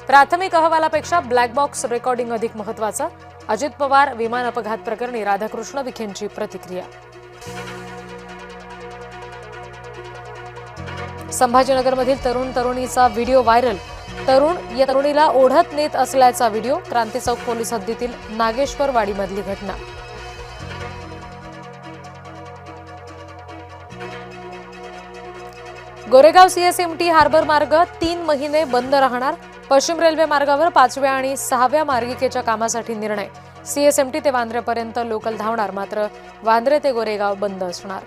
प्राथमिक अहवालापेक्षा black box recording अधिक महत्त्वाचं. अजित पवार विमान अपघात प्रकरणी राधाकृष्ण विखेंची प्रतिक्रिया. संभाजीनगरमधील तरुण तरुणीचा व्हिडिओ व्हायरल. तरुण या तरुणीला ओढत नेत असल्याचा व्हिडिओ. क्रांती चौक पोलीस हद्दीतील नागेश्वरवाडीमधली घटना. गोरेगाव सीएसएमटी हार्बर मार्ग 3 महिने बंद राहणार. पश्चिम रेल्वे मार्गावर 5व्या आणि 6व्या मार्गिकेच्या कामासाठी निर्णय. सीएसएमटी ते वांद्र्यापर्यंत लोकल धावणार, मात्र वांद्रे ते गोरेगाव बंद असणार.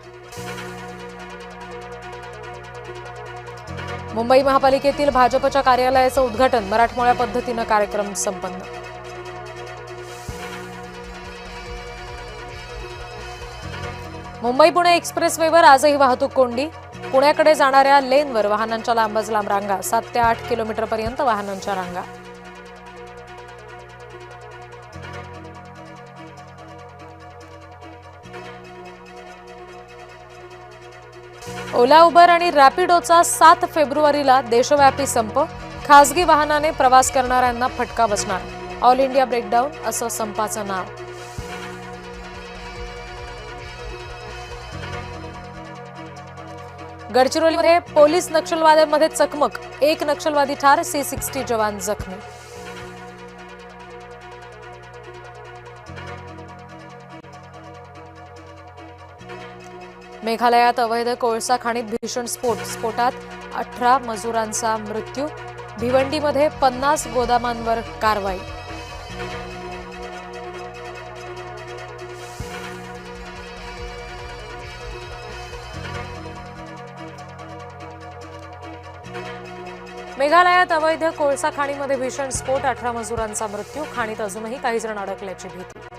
मुंबई महापालिकेतील भाजपच्या कार्यालयाचं उद्घाटन. मराठमोळ्या पद्धतीनं कार्यक्रम संपन्न. मुंबई पुणे एक्सप्रेसवेवर आजही वाहतूक कोंडी. पुण्याकडे जाणाऱ्या लेनवर वाहनांच्या लांबच लांब रांगा. 7 ते 8 किलोमीटरपर्यंत वाहनांच्या रांगा. ओला, उबर आणि रॅपिडोचा 7 फेब्रुवारीला देशव्यापी संप. खासगी वाहनाने प्रवास करणाऱ्यांना फटका बसणार. ऑल इंडिया ब्रेकडाऊन असं संपाचं नाव. गडचिरोलीमध्ये पोलीस नक्षलवाद्यांमध्ये चकमक. 1 नक्षलवादी ठार, C60 जवान जखमी. मेघालयात अवैध कोळसा खाणीत भीषण स्फोट. स्फोटात 18 मजुरांचा मृत्यू. भिवंडीमध्ये 50 गोदामांवर कारवाई. मेघालयात अवैध कोळसा खाणीमध्ये भीषण स्फोट. 18 मजुरांचा मृत्यू. खाणीत अजूनही काही जण अडकल्याची भीती.